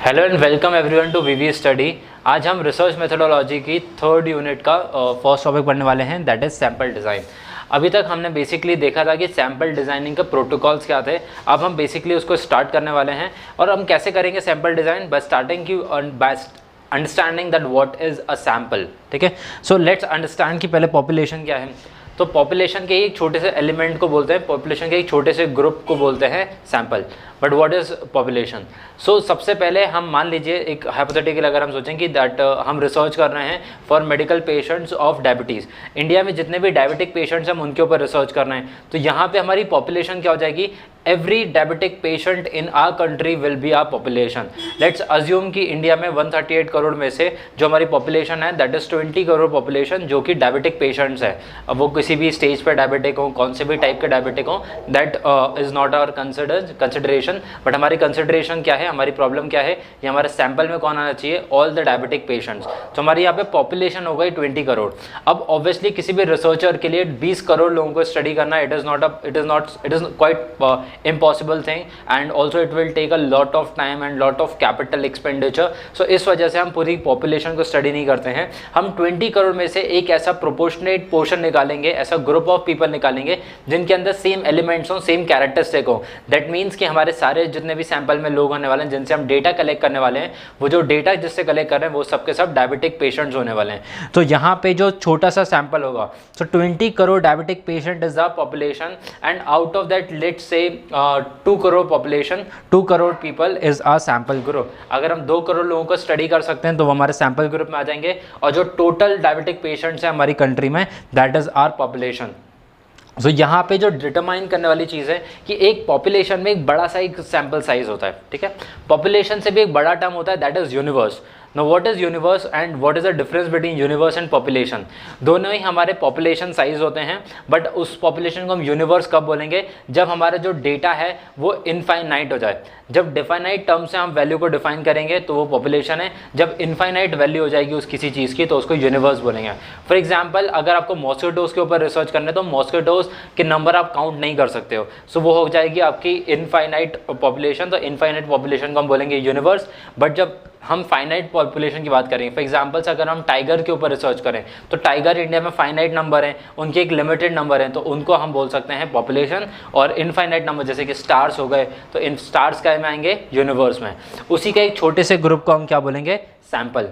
Hello and welcome everyone to VV study. आज हम research methodology की थर्ड यूनिट का फर्स्ट टॉपिक पढ़ने वाले हैं, दैट इज सैम्पल डिज़ाइन। अभी तक हमने बेसिकली देखा था कि सैम्पल डिज़ाइनिंग के प्रोटोकॉल्स क्या थे। अब हम बेसिकली उसको स्टार्ट करने वाले हैं। और हम कैसे करेंगे सैम्पल डिज़ाइन? बाय स्टार्टिंग की by understanding that what is a sample. ठीक है, सो लेट्स अंडरस्टैंड कि पहले पॉपुलेशन क्या है। तो पॉपुलेशन के एक छोटे से एलिमेंट को बोलते हैं, पॉपुलेशन के एक छोटे से ग्रुप को बोलते हैं sample. But what is population? So सबसे पहले हम मान लीजिए एक हाइपोथेटिकल अगर हम सोचें कि दैट हम रिसर्च कर रहे हैं for medical patients of diabetes. India में जितने भी डायबिटिक पेशेंट्स हम उनके ऊपर रिसर्च कर रहे हैं, तो यहाँ पे हमारी पॉपुलेशन क्या हो जाएगी? Every diabetic patient in our country will be are population. Let's assume कि इंडिया में 138 करोड़ में से जो हमारी पॉपुलेशन है दैट इज़ 20 करोड़ पॉपुलेशन जो कि डायबिटिक पेशेंट्स है। अब वो किसी भी स्टेज पर डायबिटिक हो, कौन से भी टाइप के डायबिटिक हो, that is not our consideration. But हमारी कंसिडरेशन क्या है, हमारी प्रॉब्लम क्या है, ये हमारे सैंपल में कौन आना चाहिए? All the diabetic patients. तो हमारी यहाँ पे पॉपुलेशन हो गई 20 करोड़। अब ऑब्वियसली किसी भी रिसर्चर के लिए 20 करोड़ लोगों को स्टडी करना it is quite impossible thing, and also it will take a lot of time and lot of capital expenditure. So इस वजह से हम पूरी population को study नहीं करते हैं। हम 20 करोड़ में से एक ऐसा proportionate portion निकालेंगे, ऐसा group of people निकालेंगे जिनके अंदर same elements हो, same characteristic हो। That means कि हमारे सारे जितने भी sample में लोग होने वाले हैं जिनसे हम data collect करने वाले हैं, वो जो data जिससे collect कर रहे हैं वो सबके सब diabetic patients होने वाले हैं। तो यहाँ पे जो छोटा सा sample होगा, so 20 crore diabetic patient is the population, and out of that let's say 2 crore population, 2 crore people is our sample group. अगर हम 2 करोड़ लोगों को स्टडी कर सकते हैं तो वो हमारे सैम्पल ग्रुप में आ जाएंगे। और जो टोटल डायबिटिक पेशेंट्स हैं हमारी कंट्री में दैट इज आर पॉपुलेशन। तो यहाँ पे जो डिटरमाइन करने वाली चीज़ है कि एक पॉपुलेशन में एक बड़ा सा एक सैम्पल साइज होता है। ठीक है, पॉपुलेशन से भी एक बड़ा टर्म होता है that is universe. Now what is universe and what is the difference between universe and population? दोनों ही हमारे population size होते हैं, बट उस population को हम universe कब बोलेंगे? जब हमारा जो data है वो infinite हो जाए। जब definite term से हम value को define करेंगे तो वो population है। जब infinite value हो जाएगी उस किसी चीज़ की तो उसको universe बोलेंगे। For example, अगर आपको mosquitoes के ऊपर research करना है तो mosquitoes के number आप count नहीं कर सकते हो, so वो हो जाएगी आपकी infinite population। तो infinite population को हम बोलेंगे universe। बट जब हम फाइनाइट पॉपुलेशन की बात करेंगे, फॉर एग्जांपल अगर हम टाइगर के ऊपर रिसर्च करें तो टाइगर इंडिया में फाइनाइट नंबर हैं, उनके एक लिमिटेड नंबर हैं, तो उनको हम बोल सकते हैं पॉपुलेशन। और इनफाइनाइट नंबर जैसे कि स्टार्स हो गए तो इन स्टार्स क्या में आएंगे? यूनिवर्स में। उसी के एक छोटे से ग्रुप को हम क्या बोलेंगे? Sample.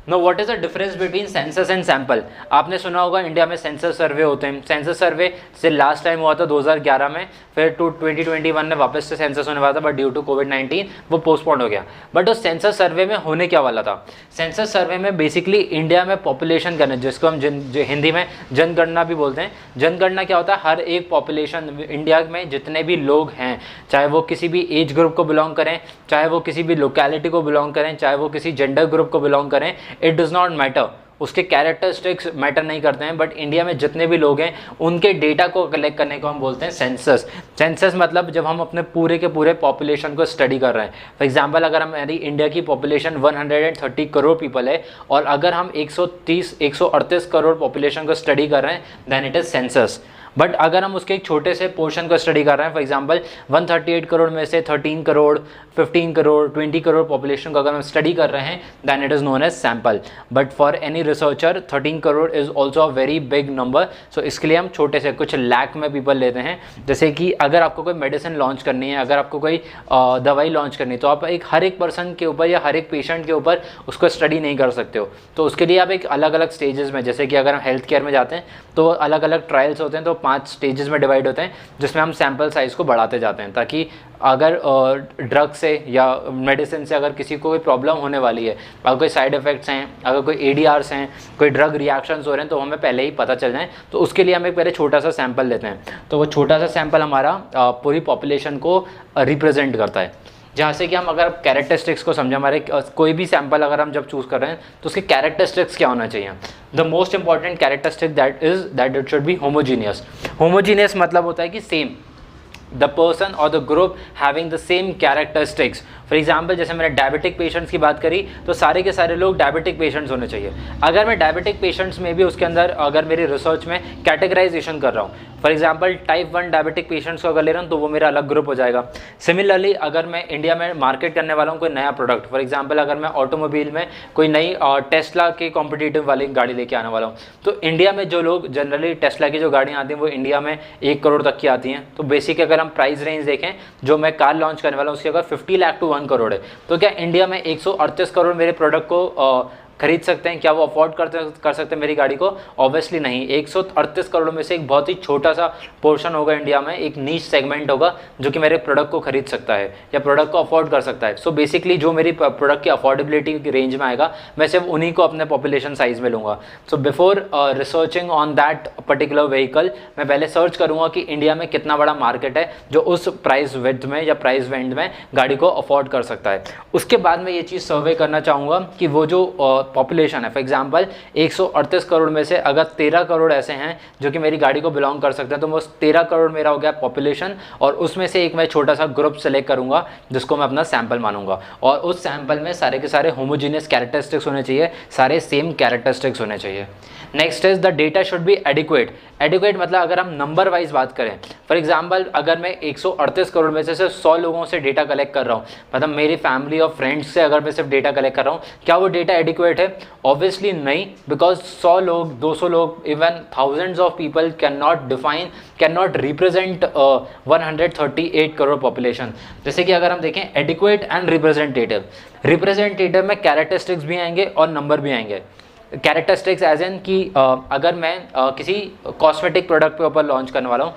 Know what is the difference between census and sample? आपने सुना होगा इंडिया में सेंसस सर्वे होते हैं। सेंसस सर्वे से लास्ट टाइम हुआ था 2011 में, फिर 2021 में वापस से सेंसस होने वाला था, बट ड्यू टू कोविड-19 वो पोस्टपोन हो गया। बट उस सेंसस सर्वे में होने क्या वाला था? सेंसस सर्वे में बेसिकली इंडिया में पॉपुलेशन करना, जिसको हम हिंदी में जनगणना भी बोलते हैं। जनगणना क्या होता है? हर एक पॉपुलेशन इंडिया में जितने भी लोग हैं, चाहे वो किसी भी एज ग्रुप को बिलोंग करें, चाहे वो किसी भी लोकेलिटी को बिलोंग करें, चाहे वो किसी जेंडर ग्रुप को बिलोंग करें, इट डज नॉट मैटर। उसके कैरेक्टरिस्टिक्स मैटर नहीं करते हैं। बट इंडिया में जितने भी लोग हैं उनके डेटा को कलेक्ट करने को हम बोलते हैं सेंसस। सेंसस मतलब जब हम अपने पूरे के पूरे पॉपुलेशन को स्टडी कर रहे हैं। फॉर एग्जांपल अगर हमारी इंडिया की पॉपुलेशन 130 करोड़ पीपल है और अगर हम 138 करोड़ पॉपुलेशन को स्टडी कर रहे हैं then it is census. But अगर हम उसके एक छोटे से पोर्शन को स्टडी कर रहे हैं, फॉर एग्जांपल 138 करोड़ में से 13 करोड़, 15 करोड़, 20 करोड़ पॉपुलेशन को अगर हम स्टडी कर रहे हैं then it is known as sample. But for any researcher 13 crore is also a very big number. So इसके लिए हम छोटे से कुछ लाख में पीपल लेते हैं। जैसे कि अगर आपको कोई मेडिसिन लॉन्च करनी है, अगर आपको कोई दवाई लॉन्च करनी है, तो आप हर एक पर्सन के ऊपर या हर एक पेशेंट के ऊपर उसको स्टडी नहीं कर सकते हो। तो उसके लिए आप एक अलग अलग स्टेजेस में, जैसे कि अगर हम हेल्थ केयर में जाते हैं तो अलग अलग ट्रायल्स होते हैं, तो 5 स्टेजेस में डिवाइड होते हैं जिसमें हम सैम्पल साइज़ को बढ़ाते जाते हैं, ताकि अगर ड्रग से या मेडिसिन से अगर किसी को कोई प्रॉब्लम होने वाली है, अगर कोई साइड इफ़ेक्ट्स हैं, अगर कोई एडीआरस हैं, कोई ड्रग रिएक्शंस हो रहे हैं, तो हमें पहले ही पता चल जाए। तो उसके लिए हम एक पहले छोटा सा सैंपल लेते हैं। तो वो छोटा सा सैंपल हमारा पूरी पॉपुलेशन को रिप्रेजेंट करता है। जहाँ से कि हम अगर कैरेक्टरिस्टिक्स को समझें, हमारे कोई भी सैंपल अगर हम जब चूज़ कर रहे हैं तो उसके कैरेक्टरिस्टिक्स क्या होना चाहिए? The most important characteristic that it should be homogeneous. Homogeneous मतलब होता है कि same, the person or the group having the same characteristics for example जैसे मैंने डायबिटिक पेशेंट्स की बात करी, तो सारे के सारे लोग डायबिटिक पेशेंट्स होने चाहिए। अगर मैं डायबिटिक पेशेंट्स में भी उसके अंदर अगर मेरी रिसर्च में कैटेगराइजेशन कर रहा हूँ, for example type 1 diabetic patients को अगर ले रहा हूँ तो वो मेरा अलग ग्रुप हो जाएगा। सिमिलरली अगर मैं इंडिया में मार्केट करने वाला हूँ कोई नया प्रोडक्ट, फॉर एग्जांपल अगर मैं ऑटोमोबाइल में कोई नई टेस्ला के कॉम्पिटिटिव वाली गाड़ी लेके आने वाला हूँ, तो इंडिया में जो लोग जनरली टेस्ला की जो गाड़ियाँ आती हैं वो इंडिया में 1 करोड़ तक की आती हैं। तो बेसिक अगर हम प्राइस रेंज देखें जो मैं कार लॉन्च करने वाला हूँ उसकी अगर 50 लाख टू 1 करोड़ है, तो क्या इंडिया में 138 करोड़ मेरे प्रोडक्ट को खरीद सकते हैं? क्या वो अफोर्ड कर सकते हैं मेरी गाड़ी को? ऑब्वियसली नहीं। 138 करोड़ में से एक बहुत ही छोटा सा पोर्शन होगा इंडिया में, एक नीश सेगमेंट होगा जो कि मेरे प्रोडक्ट को खरीद सकता है या प्रोडक्ट को अफोर्ड कर सकता है। सो बेसिकली जो मेरी प्रोडक्ट की अफोर्डेबिलिटी की रेंज में आएगा मैं सिर्फ उन्हीं को अपने पॉपुलेशन साइज में लूँगा। So before researching on that particular vehicle मैं पहले सर्च करूँगा कि इंडिया में कितना बड़ा मार्केट है जो उस प्राइस विड्थ में या प्राइस वेंड में गाड़ी को अफोर्ड कर सकता है। उसके बाद मैं ये चीज़ सर्वे करना चाहूँगा कि वो जो पॉपुलेशन है, फॉर एग्जांपल 138 करोड़ में से अगर 13 करोड़ ऐसे हैं जो कि मेरी गाड़ी को बिलोंग कर सकते हैं, तो वो 13 करोड़ मेरा हो गया पॉपुलेशन, और उसमें से एक मैं छोटा सा ग्रुप सेलेक्ट करूंगा जिसको मैं अपना सैंपल मानूंगा, और उस सैंपल में सारे के सारे होमोजीनियस कैरेक्टरिस्टिक्स होने चाहिए, सारे सेम कैरेक्टरिस्टिक्स होने चाहिए। Next is the data should be adequate. Adequate मतलब अगर हम नंबर वाइज बात करें, फॉर एग्जांपल अगर मैं 138 करोड़ में से सिर्फ 100 लोगों से डेटा कलेक्ट कर रहा हूँ, मतलब मेरी फैमिली और फ्रेंड्स से अगर मैं सिर्फ डेटा कलेक्ट कर रहा हूँ, क्या वो डेटा एडिक्वेट है? ऑब्वियसली नहीं, बिकॉज 100 लोग, 200 लोग, even thousands of people can not represent 138 crore population. जैसे कि अगर हम देखें एडिक्वेट एंड रिप्रेजेंटेटिव में कैरेक्टरिस्टिक्स भी आएंगे और नंबर भी आएंगे। कैरेक्टरिस्टिक्स एज एन कि अगर मैं किसी कॉस्मेटिक प्रोडक्ट पे ऊपर लॉन्च करने वाला हूँ,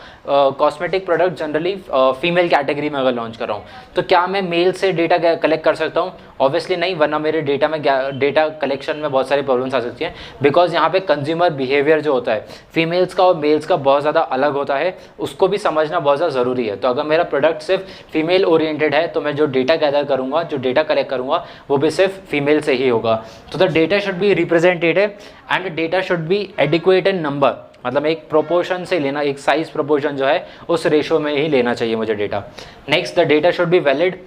cosmetic product generally female category में अगर लॉन्च कर रहा हूँ, तो क्या मैं मेल से डेटा कलेक्ट कर सकता हूँ? ऑब्वियसली नहीं, वरना मेरे डेटा में डेटा कलेक्शन में बहुत सारी प्रॉब्लम्स आ सकती हैं, बिकॉज यहाँ पे कंज्यूमर बिहेवियर जो होता है फीमेल्स का और मेल्स का बहुत ज़्यादा अलग होता है, उसको भी समझना बहुत ज़्यादा ज़रूरी है। तो अगर मेरा प्रोडक्ट सिर्फ फीमेल ओरिएंटेड है तो मैं जो डेटा गैदर करूँगा, जो डेटा कलेक्ट करूँगा वो भी सिर्फ फीमेल से ही होगा। तो the data should be representative and data should be adequate in number, मतलब एक प्रोपोर्शन से लेना, एक साइज प्रोपोर्शन जो है उस रेशो में ही लेना चाहिए मुझे data. Next, the data should be valid.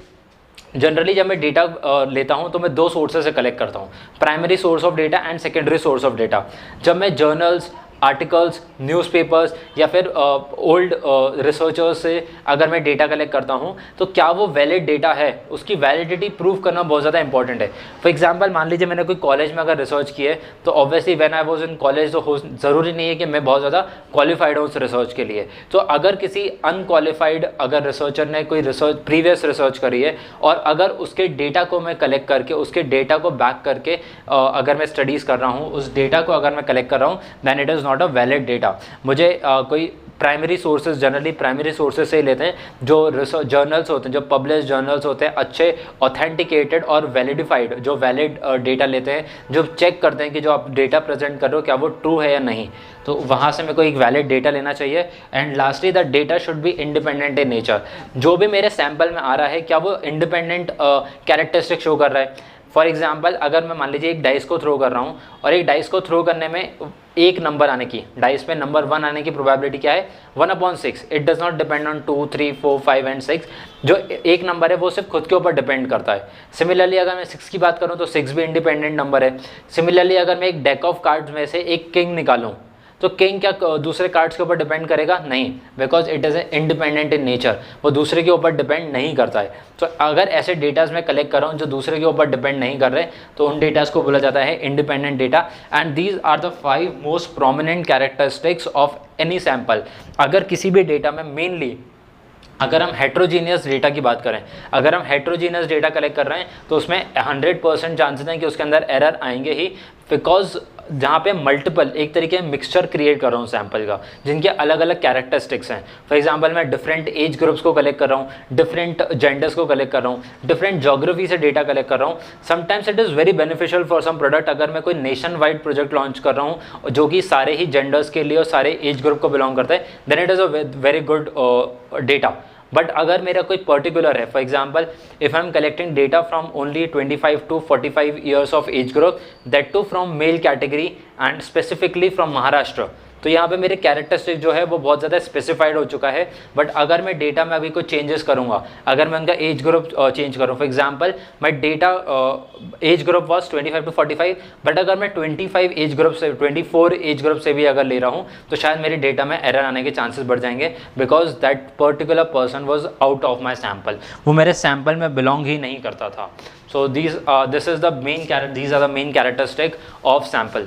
Generally जब मैं डेटा लेता हूं तो मैं 2 सोर्सेज से कलेक्ट करता हूं, primary source of data and secondary source of data. जब मैं जर्नल्स, आर्टिकल्स, न्यूज़पेपर्स या फिर ओल्ड रिसर्चर्स से अगर मैं डेटा कलेक्ट करता हूं तो क्या वो वैलिड डेटा है, उसकी वैलिडिटी प्रूव करना बहुत ज़्यादा इंपॉर्टेंट है। फॉर एग्जांपल मान लीजिए मैंने कोई कॉलेज में अगर रिसर्च की है, तो obviously when I was in college तो ज़रूरी नहीं है कि मैं बहुत ज़्यादा क्वालिफाइड हूँ उस रिसर्च के लिए। तो अगर किसी अनक्वालिफाइड अगर रिसर्चर ने कोई प्रीवियस रिसर्च करी है और अगर उसके डेटा को मैं कलेक्ट करके, उसके डेटा को बैक करके अगर मैं स्टडीज़ कर रहा हूँ, उस डेटा को अगर मैं कलेक्ट कर रहा हूँ, then it is not a valid data. मुझे कोई primary sources, generally primary sources से ही लेते हैं, जो जर्नल्स होते हैं, जो पब्लिश जर्नल्स होते हैं, अच्छे ऑथेंटिकेटेड और वैलिडिफाइड, जो वैलिड डेटा लेते हैं, जो चेक करते हैं कि जो आप डेटा प्रेजेंट कर रहे हो क्या वो ट्रू है या नहीं, तो वहाँ से मेरे को एक वैलिड डेटा लेना चाहिए। And lastly the data should be independent in nature. जो भी मेरे सैंपल में आ रहा है क्या वो इंडिपेंडेंट कैरेक्टरिस्टिक शो कर रहा है। फॉर एग्जाम्पल अगर मैं मान लीजिए एक डाइस को थ्रो कर रहा हूँ और एक डाइस को थ्रो करने में एक नंबर आने की, डाइस में नंबर 1 आने की प्रोबेबिलिटी क्या है? 1/6। It does not depend on 2, 3, 4, 5 and 6। जो एक नंबर है वो सिर्फ खुद के ऊपर डिपेंड करता है। सिमिलरली अगर मैं 6 की बात करूँ तो 6 भी इंडिपेंडेंट नंबर है। सिमिलरली अगर मैं एक डेक ऑफ कार्ड्स में से एक किंग निकालूँ तो किंग क्या दूसरे कार्ड्स के ऊपर डिपेंड करेगा? नहीं, because it is independent in nature, वो दूसरे के ऊपर डिपेंड नहीं करता है। तो अगर ऐसे डेटाज मैं कलेक्ट कर रहा हूँ जो दूसरे के ऊपर डिपेंड नहीं कर रहे, तो उन डेटाज को बोला जाता है independent data. And these are the 5 most prominent characteristics of any sample. अगर किसी भी डेटा में मेनली अगर हम हेट्रोजीनियस डेटा की बात करें, अगर हम हेट्रोजीनियस डेटा कलेक्ट कर रहे हैं तो उसमें 100% चांसेस हैं कि उसके अंदर एरर आएंगे ही, बिकॉज जहाँ पे मल्टीपल एक तरीके मिक्सचर क्रिएट कर रहा हूँ सैम्पल का, जिनके अलग अलग कैरेक्टरिस्टिक्स हैं। फॉर एग्जांपल मैं डिफरेंट एज ग्रुप्स को कलेक्ट कर रहा हूँ, डिफरेंट जेंडर्स को कलेक्ट कर रहा हूँ, डिफरेंट ज्योग्राफी से डेटा कलेक्ट कर रहा हूँ। Sometimes it is very beneficial for some product. अगर मैं कोई नेशन वाइड प्रोजेक्ट लॉन्च कर रहा हूँ जो कि सारे ही जेंडर्स के लिए और सारे एज ग्रुप को बिलोंग करता है, then it is a very good data. But अगर मेरा कोई पर्टिकुलर है, for example if I am collecting data from only 25 to 45 years of age group, that too from male category and specifically from Maharashtra, तो यहाँ पे मेरे characteristic जो है वो बहुत ज़्यादा स्पेसिफाइड हो चुका है। बट अगर मैं डेटा में अभी कुछ चेंजेस करूँगा, अगर मैं उनका एज ग्रुप चेंज करूँ, फॉर एग्जाम्पल मैं data age group was 25 to 45, but अगर मैं 25 एज ग्रुप से 24 एज ग्रुप से भी अगर ले रहा हूँ तो शायद मेरी डेटा में एरर आने के चांसेस बढ़ जाएंगे, because that particular person was out of my sample, वो मेरे सैम्पल में बिलोंग ही नहीं करता था। So these are the main characteristic of sample.